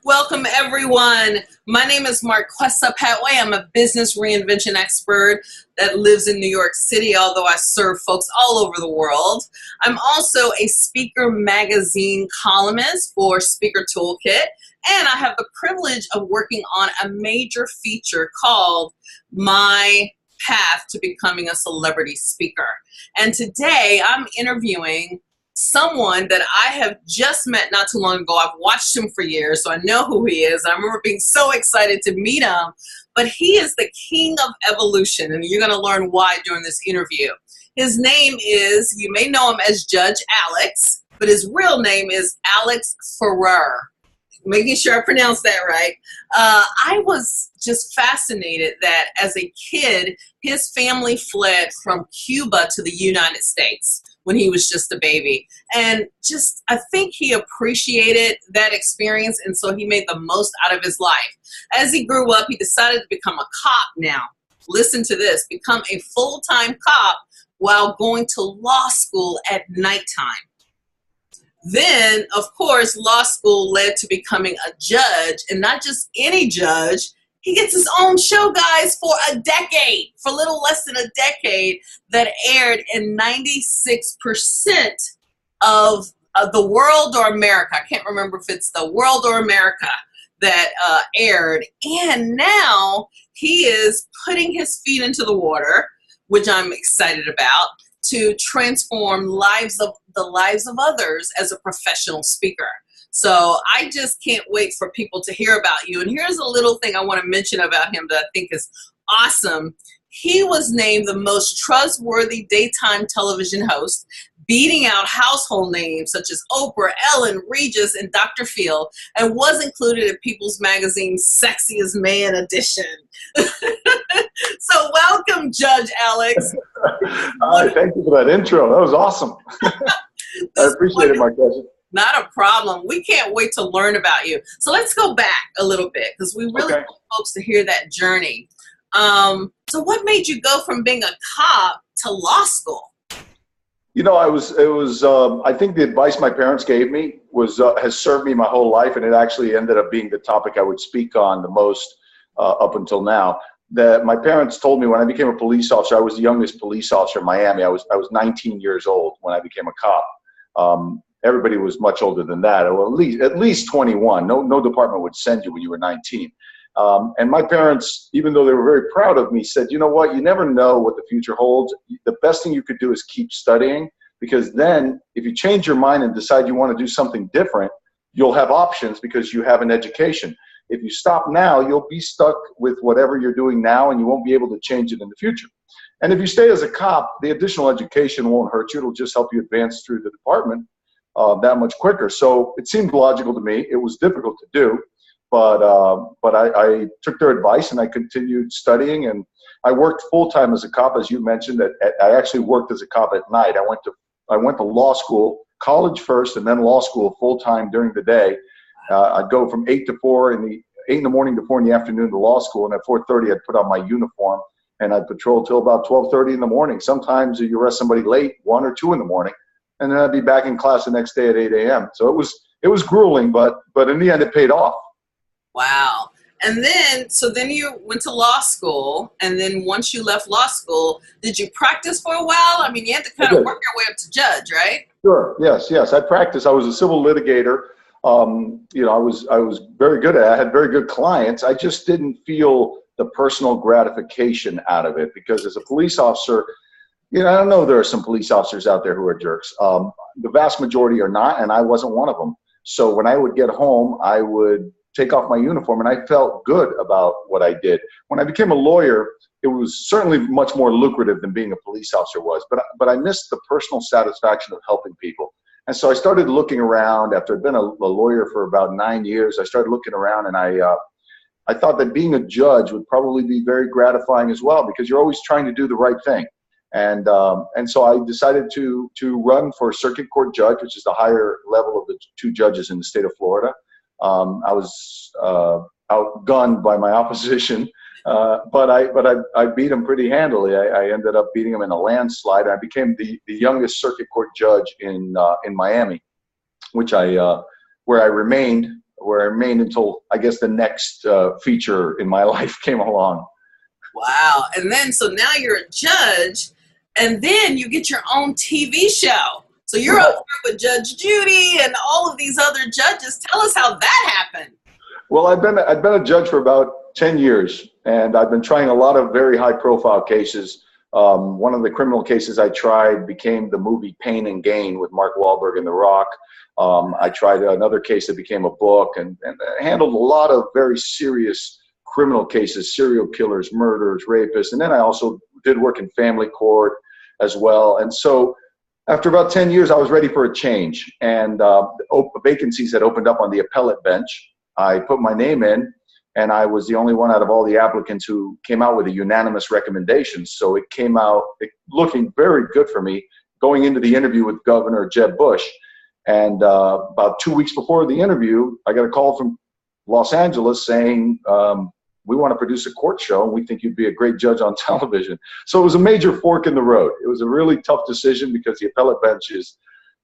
Welcome, everyone. My name is Marquessa Patway. I'm a business reinvention expert that lives in New York City, although I serve folks all over the world. I'm also a Speaker Magazine columnist for Speaker Toolkit, and I have the privilege of working on a major feature called My Path to Becoming a Celebrity Speaker. And today I'm interviewing someone that I have just met not too long ago. I've watched him for years, so I know who he is. I remember being so excited to meet him, but he is the king of evolution, and you're going to learn why during this interview. His name is, you may know him as Judge Alex, but his real name is Alex Ferrer. Making sure I pronounce that right. I was just fascinated that as a kid, his family fled from Cuba to the United States when he was just a baby. And just, I think he appreciated that experience, and so he made the most out of his life. As he grew up, he decided to become a cop now. Listen to this, become a full-time cop while going to law school at nighttime. Then, of course, law school led to becoming a judge, and not just any judge. He gets his own show, guys, for a decade, for a little less than a decade, that aired in 96% of the world or America. I can't remember if it's the world or America that aired. And now he is putting his feet into the water, which I'm excited about, to transform the lives of others as a professional speaker. So I just can't wait for people to hear about you. And here's a little thing I want to mention about him that I think is awesome. He was named the most trustworthy daytime television host, beating out household names such as Oprah, Ellen, Regis, and Dr. Phil, and was included in People's Magazine's Sexiest Man edition. So welcome, Judge Alex. Thank you for that intro. That was awesome. I appreciate it, Marquessa. Not a problem. We can't wait to learn about you. So let's go back a little bit because we really want folks to hear that journey. So what made you go from being a cop to law school? You know, I think the advice my parents gave me has served me my whole life, and it actually ended up being the topic I would speak on the most up until now. That my parents told me when I became a police officer. I was the youngest police officer in Miami. I was 19 years old when I became a cop. Everybody was much older than that, or at least 21. No department would send you when you were 19. And my parents, even though they were very proud of me, said, you know what, you never know what the future holds. The best thing you could do is keep studying, because then if you change your mind and decide you want to do something different, you'll have options because you have an education. If you stop now, you'll be stuck with whatever you're doing now, and you won't be able to change it in the future. And if you stay as a cop, the additional education won't hurt you. It'll just help you advance through the department that much quicker. So it seemed logical to me. It was difficult to do, but I took their advice and I continued studying, and I worked full-time as a cop, as you mentioned. I actually worked as a cop at night. I went to law school, college first, and then law school full-time during the day. I'd go from 8 in the morning to 4 in the afternoon to law school, and at 4:30 I'd put on my uniform and I'd patrol till about 12:30 in the morning. Sometimes you arrest somebody late, 1 or 2 in the morning, and then I'd be back in class the next day at 8 a.m. So it was grueling, but in the end it paid off. Wow. And then, so then you went to law school, and then once you left law school, did you practice for a while? I mean, you had to kind of work your way up to judge, right? Sure. Yes. I practiced. I was a civil litigator. You know, I was very good at it. I had very good clients. I just didn't feel the personal gratification out of it, because as a police officer, you know, I know there are some police officers out there who are jerks. The vast majority are not, and I wasn't one of them. So when I would get home, I would take off my uniform, and I felt good about what I did. When I became a lawyer, it was certainly much more lucrative than being a police officer was, but I missed the personal satisfaction of helping people. And so I started looking around. After I'd been a lawyer for about 9 years, I started looking around, and I thought that being a judge would probably be very gratifying as well, because you're always trying to do the right thing. And so I decided to run for circuit court judge, which is the higher level of the 2 judges in the state of Florida. I was outgunned by my opposition, but I beat him pretty handily. I ended up beating him in a landslide. I became the youngest circuit court judge in Miami, where I remained where I remained until, I guess, the next feature in my life came along. Wow. And then, so now you're a judge, and then you get your own TV show. So you're up there with Judge Judy and all of these other judges. Tell us how that happened. Well, I've been a judge for about 10 years, and I've been trying a lot of very high-profile cases. One of the criminal cases I tried became the movie Pain and Gain with Mark Wahlberg and The Rock. I tried another case that became a book, and handled a lot of very serious criminal cases, serial killers, murderers, rapists. And then I also did work in family court as well. And so after about 10 years, I was ready for a change. And vacancies had opened up on the appellate bench. I put my name in, and I was the only one out of all the applicants who came out with a unanimous recommendation. So it came out looking very good for me going into the interview with Governor Jeb Bush. And about 2 weeks before the interview, I got a call from Los Angeles saying, we want to produce a court show, and we think you'd be a great judge on television. So it was a major fork in the road. It was a really tough decision because the appellate bench is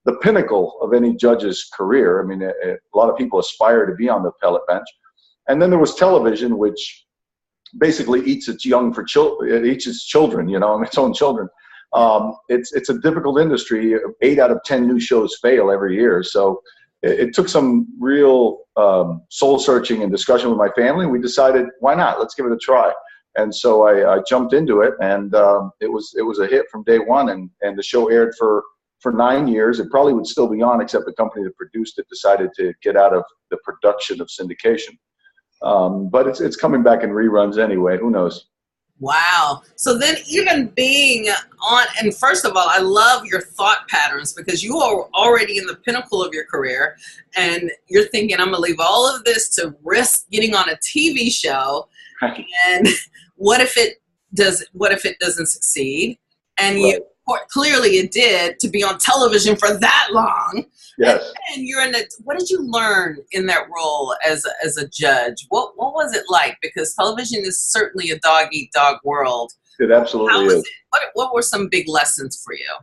the pinnacle of any judge's career. I mean, a lot of people aspire to be on the appellate bench. And then there was television, which basically eats its young for children. It eats its children, its own children. It's a difficult industry. 8 out of 10 new shows fail every year. So it took some real soul searching and discussion with my family. We decided, why not? Let's give it a try. And so I jumped into it, and it was a hit from day one. And the show aired for 9 years. It probably would still be on, except the company that produced it decided to get out of the production of syndication. But it's coming back in reruns anyway. Who knows? Wow. So then even being on, and first of all, I love your thought patterns because you are already in the pinnacle of your career, and you're thinking, I'm going to leave all of this to risk getting on a TV show. And what if it doesn't succeed? And Right. Clearly it did, to be on television for that long. Yes. And you're what did you learn in that role as a judge? What was it like? Because television is certainly a dog-eat-dog world. It absolutely is. What were some big lessons for you?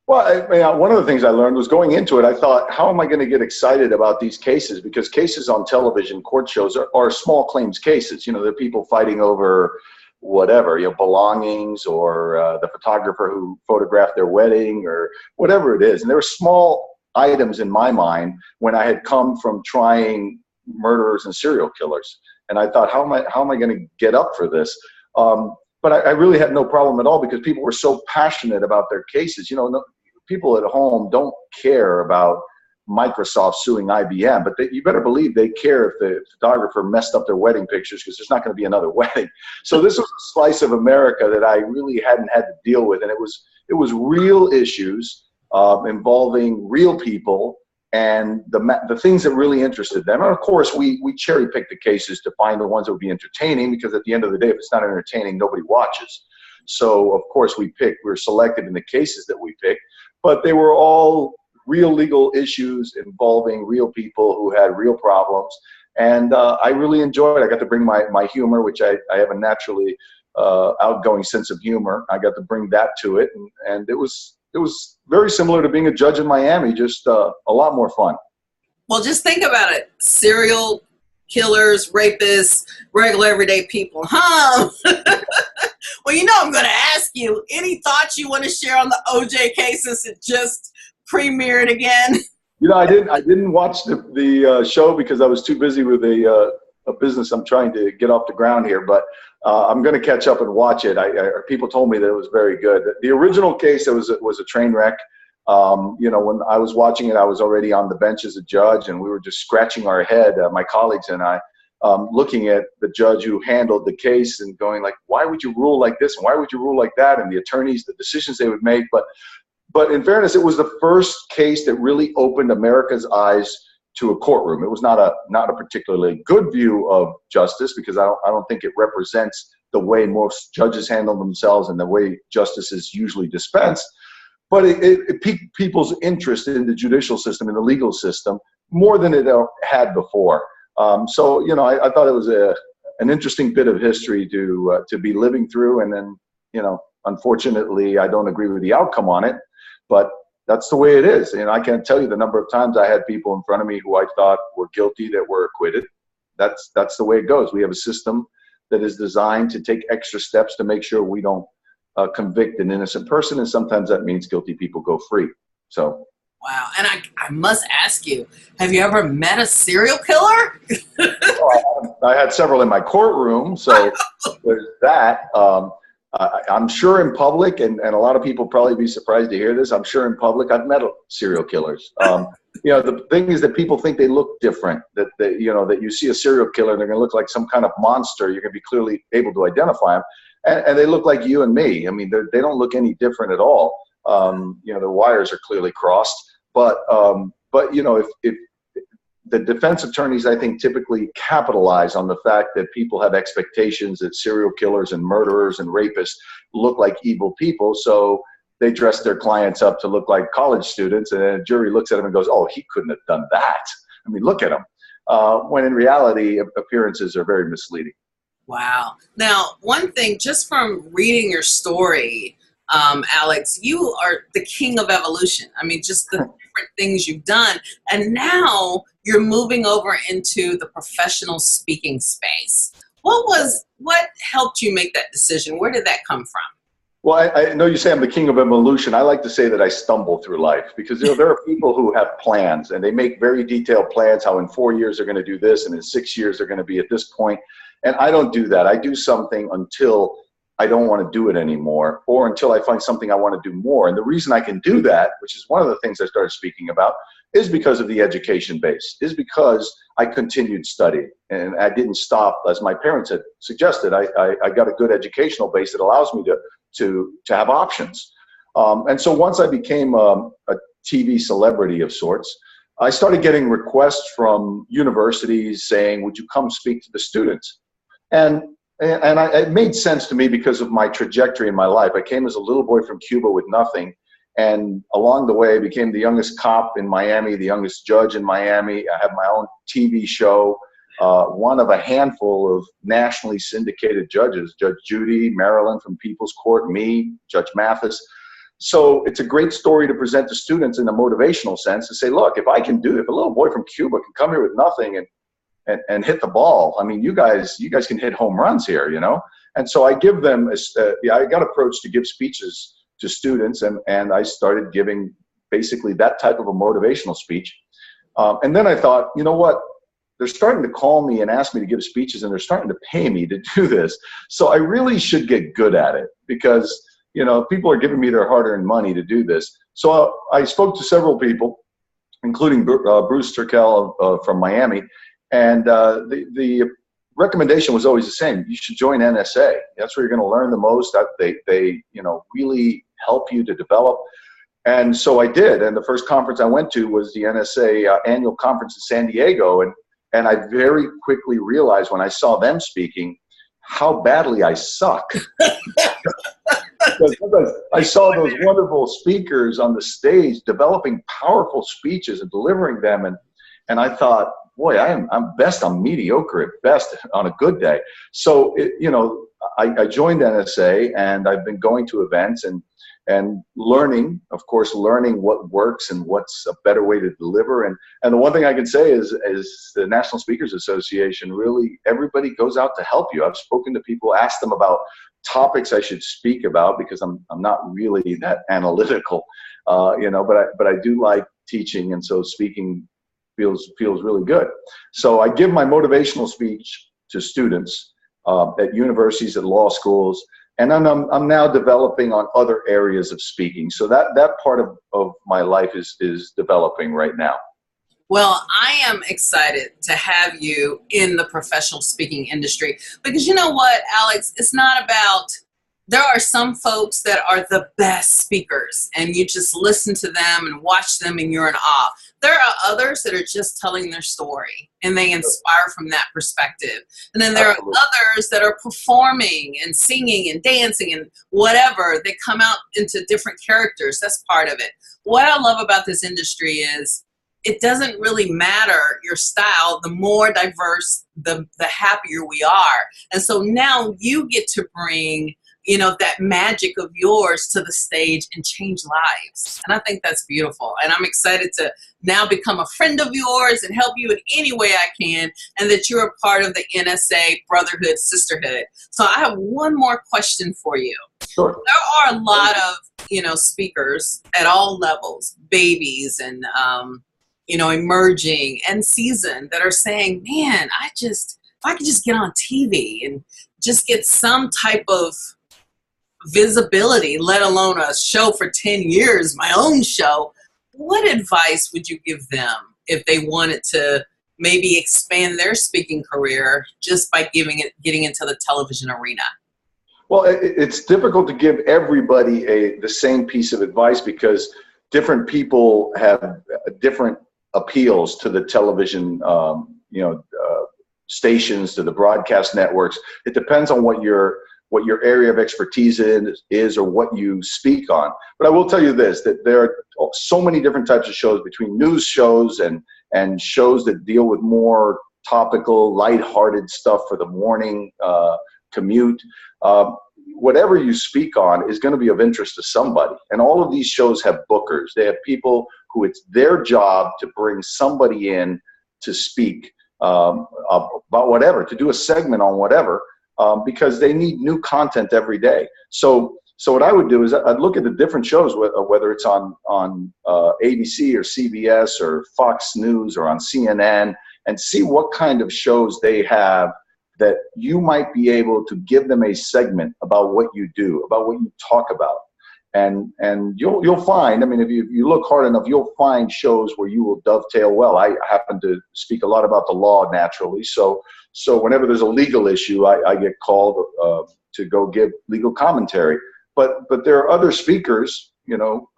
Well, one of the things I learned was going into it, I thought, how am I going to get excited about these cases? Because cases on television, court shows, are small claims cases. They're people fighting over whatever, belongings, or the photographer who photographed their wedding, or whatever it is. And there were small items in my mind when I had come from trying murderers and serial killers. And I thought, how am I going to get up for this? But I really had no problem at all because people were so passionate about their cases. People at home don't care about Microsoft suing IBM, but you better believe they care if the photographer messed up their wedding pictures, because there's not going to be another wedding. So this was a slice of America that I really hadn't had to deal with, and it was real issues involving real people and the things that really interested them. And of course, we cherry picked the cases to find the ones that would be entertaining, because at the end of the day, if it's not entertaining, nobody watches. So of course we were selected in the cases that we picked, but they were all real legal issues involving real people who had real problems. And I really enjoyed it. I got to bring my humor, which I have a naturally outgoing sense of humor. I got to bring that to it. And it was very similar to being a judge in Miami, just a lot more fun. Well, just think about it. Serial killers, rapists, regular everyday people, huh? Well, I'm going to ask you, any thoughts you want to share on the OJ case since it just premiered again? I didn't watch the show because I was too busy with a business I'm trying to get off the ground here, but I'm going to catch up and watch it. People told me that it was very good. The original case, was a train wreck. When I was watching it, I was already on the bench as a judge, and we were just scratching our head, my colleagues and I, looking at the judge who handled the case and going like, why would you rule like this? And why would you rule like that? And the attorneys, the decisions they would make. But in fairness, it was the first case that really opened America's eyes to a courtroom. It was not a particularly good view of justice, because I don't think it represents the way most judges handle themselves and the way justice is usually dispensed. But it piqued people's interest in the judicial system, in the legal system, more than it had before. So I thought it was an interesting bit of history to be living through. And then unfortunately, I don't agree with the outcome on it. But that's the way it is. And I can't tell you the number of times I had people in front of me who I thought were guilty that were acquitted. That's the way it goes. We have a system that is designed to take extra steps to make sure we don't convict an innocent person, and sometimes that means guilty people go free. So. Wow. And I must ask you, have you ever met a serial killer? I had several in my courtroom, so there's that. I'm sure in public, and a lot of people probably be surprised to hear this, I'm sure in public I've met serial killers. The thing is that people think they look different, that you see a serial killer and they're going to look like some kind of monster. You're going to be clearly able to identify them. And they look like you and me. I mean, they don't look any different at all. The wires are clearly crossed. But if the defense attorneys, I think, typically capitalize on the fact that people have expectations that serial killers and murderers and rapists look like evil people. So they dress their clients up to look like college students, and a jury looks at them and goes, "Oh, he couldn't have done that. I mean, look at him." When in reality, appearances are very misleading. Wow. Now, one thing, just from reading your story, Alex, you are the king of evolution. I mean, just the different things you've done. And now you're moving over into the professional speaking space. What helped you make that decision? Where did that come from? Well, I know you say I'm the king of evolution. I like to say that I stumble through life because there are people who have plans and they make very detailed plans, how in 4 years they're going to do this and in 6 years they're going to be at this point. And I don't do that. I do something until I don't want to do it anymore, or until I find something I want to do more. And the reason I can do that, which is one of the things I started speaking about, is because of the education base, is because I continued studying. And I didn't stop, as my parents had suggested. I got a good educational base that allows me to have options. And so once I became a TV celebrity of sorts, I started getting requests from universities saying, "Would you come speak to the students?" And it made sense to me because of my trajectory in my life. I came as a little boy from Cuba with nothing. And along the way, I became the youngest cop in Miami, the youngest judge in Miami. I had my own TV show, one of a handful of nationally syndicated judges, Judge Judy, Maryland from People's Court, me, Judge Mathis. So it's a great story to present to students in a motivational sense to say, look, if a little boy from Cuba can come here with nothing and hit the ball. I mean, you guys can hit home runs here, And so I give them, I got approached to give speeches to students, and I started giving basically that type of a motivational speech. And then I thought, you know what? They're starting to call me and ask me to give speeches, and they're starting to pay me to do this. So I really should get good at it because, people are giving me their hard-earned money to do this. So I spoke to several people, including Bruce Turkel from Miami. And the recommendation was always the same. You should join NSA. That's where you're going to learn the most. They really help you to develop. And so I did. And the first conference I went to was the NSA annual conference in San Diego. And I very quickly realized when I saw them speaking how badly I suck. Because I saw those wonderful speakers on the stage developing powerful speeches and delivering them. And I thought, boy, I'm best. I'm mediocre at best on a good day. So, I joined NSA, and I've been going to events and learning what works and what's a better way to deliver. And the one thing I can say is the National Speakers Association, really, everybody goes out to help you. I've spoken to people, asked them about topics I should speak about because I'm not really that analytical, but I do like teaching, and so speaking feels really good. So I give my motivational speech to students at universities, at law schools, and then I'm now developing on other areas of speaking. So that part of my life is developing right now. Well, I am excited to have you in the professional speaking industry because you know what, Alex, it's not about, there are some folks that are the best speakers and you just listen to them and watch them and you're in awe. There are others that are just telling their story and they inspire from that perspective. And then there are others that are performing and singing and dancing and whatever. They come out into different characters. That's part of it. What I love about this industry is it doesn't really matter your style. The more diverse, the happier we are. And so now you get to bring you know, that magic of yours to the stage and change lives. And I think that's beautiful. And I'm excited to now become a friend of yours and help you in any way I can, and that you're a part of the NSA brotherhood, sisterhood. So I have one more question for you. Sure. There are a lot of, you know, speakers at all levels, babies and, you know, emerging and seasoned, that are saying, man, if I could just get on TV and just get some type of visibility, let alone a show for 10 years, my own show, what advice would you give them if they wanted to maybe expand their speaking career just by getting into the television arena? Well, it's difficult to give everybody the same piece of advice, because different people have different appeals to the television, stations, to the broadcast networks. It depends on what your area of expertise is or what you speak on. But I will tell you this, that there are so many different types of shows, between news shows and shows that deal with more topical, lighthearted stuff for the morning commute. Whatever you speak on is going to be of interest to somebody. And all of these shows have bookers. They have people who it's their job to bring somebody in to speak about whatever, to do a segment on whatever, because they need new content every day. So what I would do is I'd look at the different shows, whether it's on ABC or CBS or Fox News or on CNN, and see what kind of shows they have that you might be able to give them a segment about what you do, about what you talk about. And you'll find, I mean, if you look hard enough, you'll find shows where you will dovetail well. I happen to speak a lot about the law naturally. So whenever there's a legal issue, I get called to go give legal commentary. But there are other speakers, you know,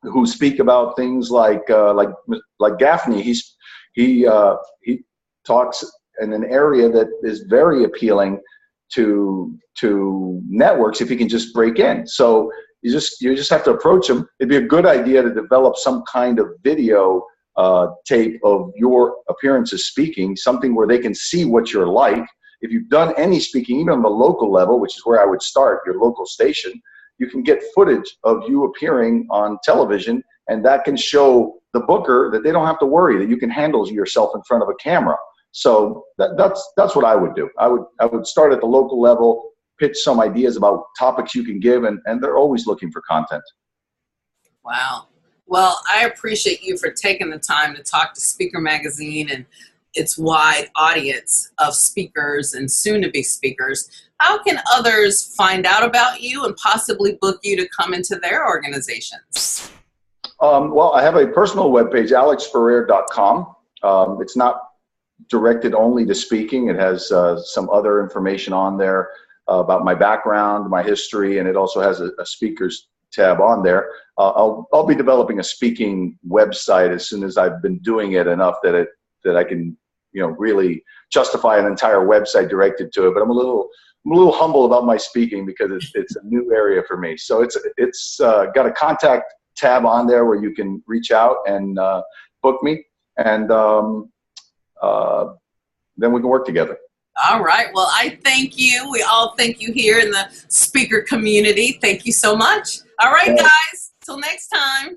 who speak about things like Gaffney. He talks in an area that is very appealing to networks if you can just break in. So you just have to approach them. It'd be a good idea to develop some kind of video tape of your appearances speaking, something where they can see what you're like. If you've done any speaking, even on the local level, which is where I would start, your local station, you can get footage of you appearing on television, and that can show the booker that they don't have to worry, that you can handle yourself in front of a camera. So that's what I would do. I would start at the local level, pitch some ideas about topics you can give, and they're always looking for content. Wow. Well, I appreciate you for taking the time to talk to Speaker Magazine and its wide audience of speakers and soon-to-be speakers. How can others find out about you and possibly book you to come into their organizations? Well, I have a personal webpage, alexferrer.com. It's not directed only to speaking. It has some other information on there about my background, my history, and it also has a speakers tab on there. I'll be developing a speaking website as soon as I've been doing it enough that I can, you know, really justify an entire website directed to it. But I'm a little humble about my speaking because it's a new area for me. So it's got a contact tab on there where you can reach out and book me, and then we can work together. All right. Well, I thank you. We all thank you here in the speaker community. Thank you so much. All right, guys. Till next time.